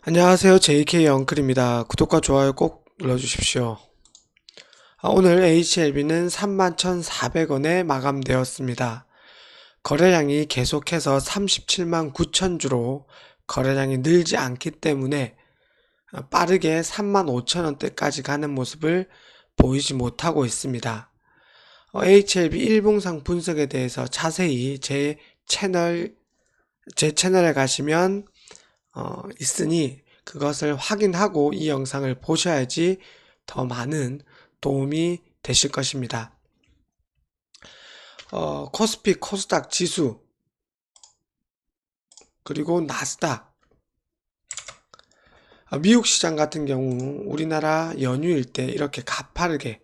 안녕하세요. JK 엉클입니다. 구독과 좋아요 꼭 눌러주십시오. 오늘 HLB는 31,400원에 마감되었습니다. 거래량이 계속해서 37만 9천 주로 거래량이 늘지 않기 때문에 빠르게 3만 5천 원대까지 가는 모습을 보이지 못하고 있습니다. HLB 일봉상 분석에 대해서 자세히 제 채널에 가시면 있으니 그것을 확인하고 이 영상을 보셔야지 더 많은 도움이 되실 것입니다. 코스피, 코스닥 지수, 그리고 나스닥. 미국 시장 같은 경우 우리나라 연휴일 때 이렇게 가파르게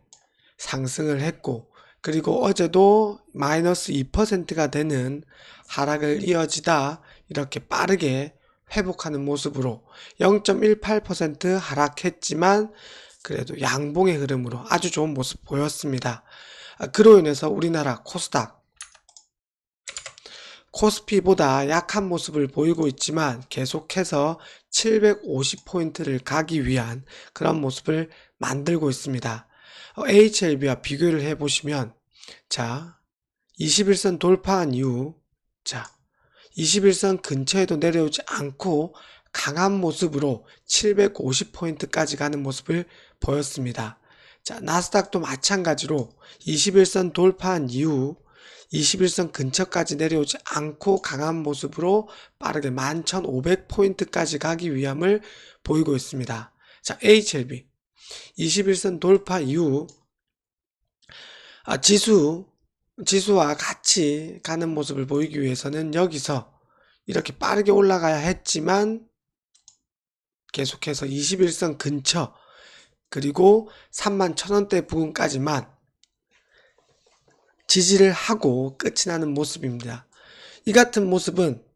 상승을 했고, 그리고 어제도 마이너스 2%가 되는 하락을 이어지다 이렇게 빠르게 회복하는 모습으로 0.18% 하락했지만 그래도 양봉의 흐름으로 아주 좋은 모습 보였습니다. 그로 인해서 우리나라 코스닥, 코스피보다 약한 모습을 보이고 있지만 계속해서 750포인트를 가기 위한 그런 모습을 만들고 있습니다. HLB와 비교를 해보시면, 자, 21선 돌파한 이후, 자, 21선 근처에도 내려오지 않고 강한 모습으로 750포인트까지 가는 모습을 보였습니다. 자, 나스닥도 마찬가지로 21선 돌파한 이후 21선 근처까지 내려오지 않고 강한 모습으로 빠르게 11,500포인트까지 가기 위함을 보이고 있습니다. 자, HLB 21선 돌파 이후 지수와 같이 가는 모습을 보이기 위해서는 여기서 이렇게 빠르게 올라가야 했지만 계속해서 21선 근처 그리고 31,000원대 부근까지만 지지를 하고 끝이 나는 모습입니다. 이 같은 모습은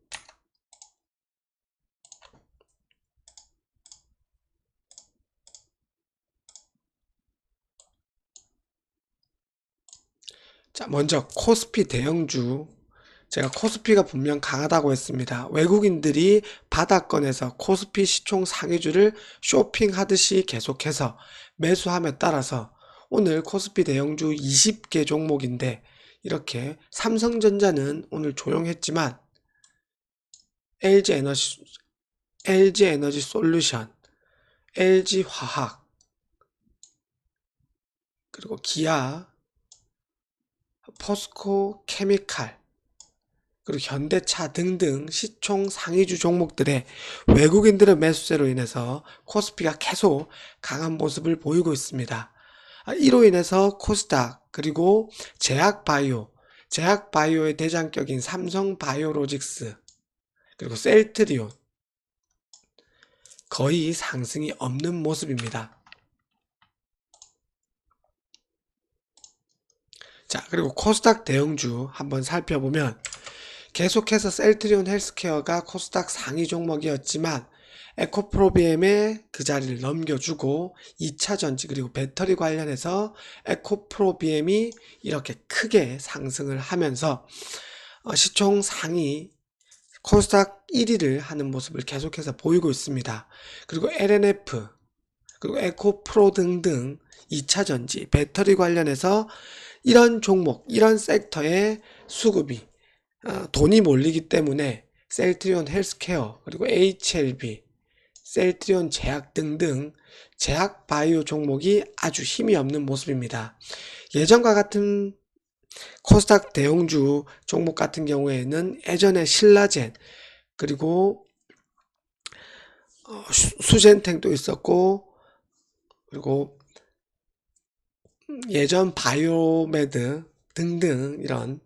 자, 먼저 코스피 대형주, 제가 코스피가 분명 강하다고 했습니다. 외국인들이 바닥권에서 코스피 시총 상위주를 쇼핑하듯이 계속해서 매수함에 따라서 오늘 코스피 대형주 20개 종목인데 이렇게 삼성전자는 오늘 조용했지만 LG에너지 솔루션, LG화학, 그리고 기아, 포스코 케미칼, 그리고 현대차 등등 시총 상위주 종목들의 외국인들의 매수세로 인해서 코스피가 계속 강한 모습을 보이고 있습니다. 이로 인해서 코스닥 그리고 제약바이오의 대장격인 삼성바이오로직스 그리고 셀트리온 거의 상승이 없는 모습입니다. 자, 그리고 코스닥 대형주 한번 살펴보면 계속해서 셀트리온 헬스케어가 코스닥 상위 종목이었지만 에코프로비엠의 그 자리를 넘겨주고 2차전지 그리고 배터리 관련해서 에코프로비엠이 이렇게 크게 상승을 하면서 시총 상위 코스닥 1위를 하는 모습을 계속해서 보이고 있습니다. 그리고 LNF 그리고 에코프로 등등 2차전지 배터리 관련해서 이런 종목 이런 섹터의 수급이 돈이 몰리기 때문에 셀트리온 헬스케어 그리고 HLB, 셀트리온 제약 등등 제약 바이오 종목이 아주 힘이 없는 모습입니다. 예전과 같은 코스닥 대형주 종목 같은 경우에는 예전에 신라젠 그리고 수젠탱도 있었고 그리고 예전 바이오메드 등등 이런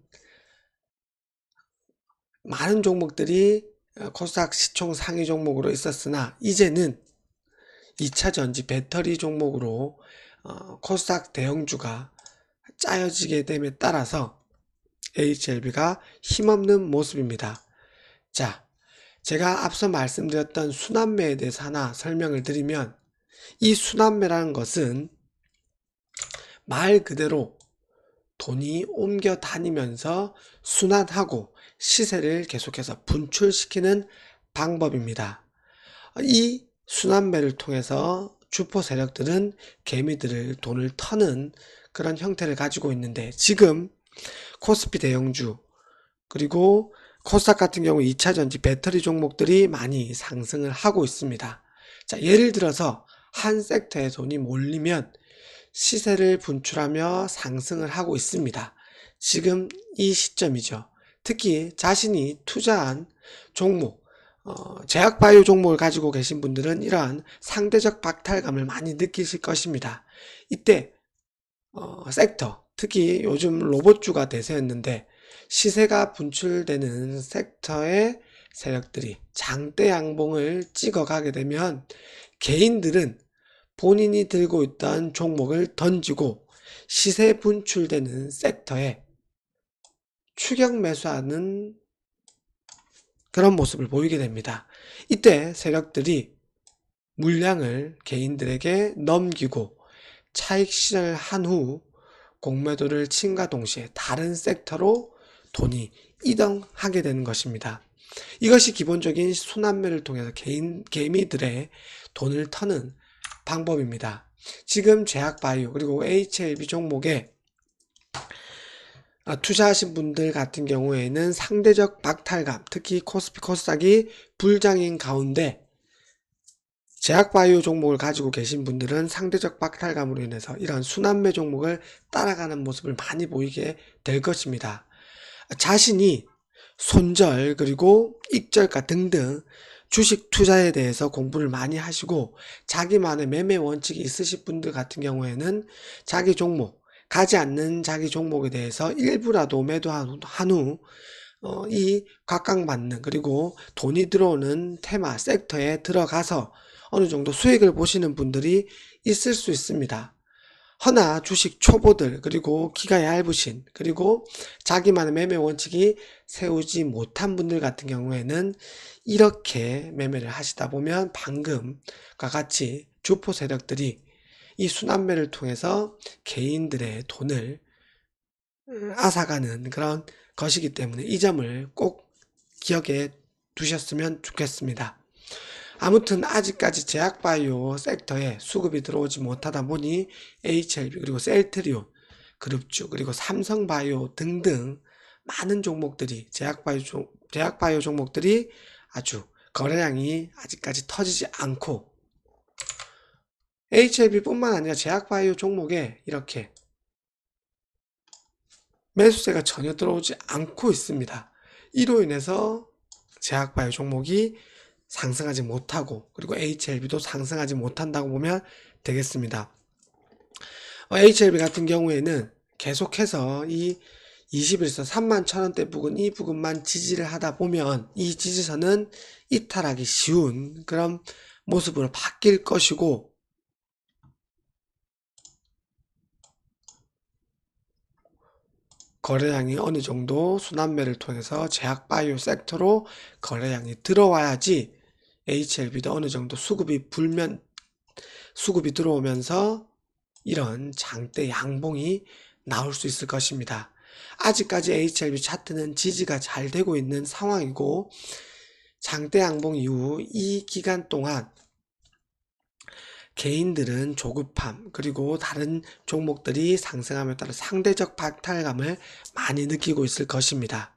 많은 종목들이 코스닥 시총 상위 종목으로 있었으나 이제는 2차전지 배터리 종목으로 코스닥 대형주가 짜여지게 됨에 따라서 HLB가 힘없는 모습입니다. 자, 제가 앞서 말씀드렸던 순환매에 대해서 하나 설명을 드리면 이 순환매라는 것은 말 그대로 돈이 옮겨 다니면서 순환하고 시세를 계속해서 분출시키는 방법입니다. 이 순환매를 통해서 주포 세력들은 개미들을 돈을 터는 그런 형태를 가지고 있는데, 지금 코스피 대형주 그리고 코스닥 같은 경우 2차전지 배터리 종목들이 많이 상승을 하고 있습니다. 자, 예를 들어서 한 섹터에 돈이 몰리면 시세를 분출하며 상승을 하고 있습니다. 지금 이 시점이죠. 특히 자신이 투자한 종목, 제약바이오 종목을 가지고 계신 분들은 이러한 상대적 박탈감을 많이 느끼실 것입니다. 이때 섹터, 특히 요즘 로봇주가 대세였는데 시세가 분출되는 섹터의 세력들이 장대 양봉을 찍어가게 되면 개인들은 본인이 들고 있던 종목을 던지고 시세 분출되는 섹터에 추격 매수하는 그런 모습을 보이게 됩니다. 이때 세력들이 물량을 개인들에게 넘기고 차익 실현을 한 후 공매도를 침과 동시에 다른 섹터로 돈이 이동하게 되는 것입니다. 이것이 기본적인 순환매를 통해서 개미들의 돈을 터는 방법입니다. 지금 제약바이오 그리고 HLB 종목에 투자하신 분들 같은 경우에는 상대적 박탈감, 특히 코스피 코스닥이 불장인 가운데 제약바이오 종목을 가지고 계신 분들은 상대적 박탈감으로 인해서 이런 순환매 종목을 따라가는 모습을 많이 보이게 될 것입니다. 자신이 손절 그리고 익절가 등등 주식 투자에 대해서 공부를 많이 하시고 자기만의 매매 원칙이 있으신 분들 같은 경우에는 자기 종목, 가지 않는 자기 종목에 대해서 일부라도 매도한 후 이 각광받는 그리고 돈이 들어오는 테마 섹터에 들어가서 어느 정도 수익을 보시는 분들이 있을 수 있습니다. 허나 주식 초보들 그리고 기가 얇으신 그리고 자기만의 매매 원칙이 세우지 못한 분들 같은 경우에는 이렇게 매매를 하시다 보면 방금과 같이 주포 세력들이 이 순환매를 통해서 개인들의 돈을 앗아가는 그런 것이기 때문에 이 점을 꼭 기억해 두셨으면 좋겠습니다. 아무튼 아직까지 제약바이오 섹터에 수급이 들어오지 못하다 보니 HLB 그리고 셀트리온, 그룹주 그리고 삼성바이오 등등 많은 종목들이 제약바이오 종목들이 아주 거래량이 아직까지 터지지 않고 HLB뿐만 아니라 제약바이오 종목에 이렇게 매수세가 전혀 들어오지 않고 있습니다. 이로 인해서 제약바이오 종목이 상승하지 못하고 그리고 HLB도 상승하지 못한다고 보면 되겠습니다. HLB 같은 경우에는 계속해서 이 21선 31,000원대 부근 이 부근만 지지를 하다 보면 이 지지선은 이탈하기 쉬운 그런 모습으로 바뀔 것이고 거래량이 어느 정도 순환매를 통해서 제약바이오 섹터로 거래량이 들어와야지 HLB도 어느 정도 수급이 들어오면서 이런 장대 양봉이 나올 수 있을 것입니다. 아직까지 HLB 차트는 지지가 잘 되고 있는 상황이고 장대 양봉 이후 이 기간 동안 개인들은 조급함 그리고 다른 종목들이 상승함에 따라 상대적 박탈감을 많이 느끼고 있을 것입니다.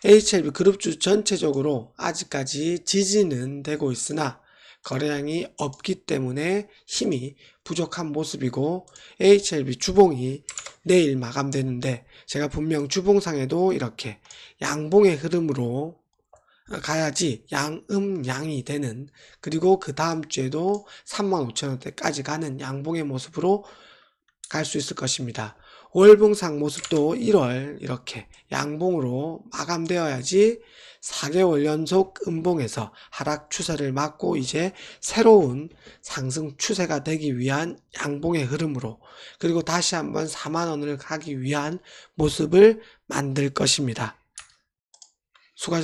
HLB 그룹주 전체적으로 아직까지 지지는 되고 있으나 거래량이 없기 때문에 힘이 부족한 모습이고 HLB 주봉이 내일 마감되는데 제가 분명 주봉상에도 이렇게 양봉의 흐름으로 가야지 양음양이 되는 그리고 그 다음 주에도 35,000원대까지 가는 양봉의 모습으로 갈 수 있을 것입니다. 월봉상 모습도 1월 이렇게 양봉으로 마감되어야지 4개월 연속 음봉에서 하락 추세를 막고 이제 새로운 상승 추세가 되기 위한 양봉의 흐름으로 그리고 다시 한번 4만원을 가기 위한 모습을 만들 것입니다. 수고하셨습니다.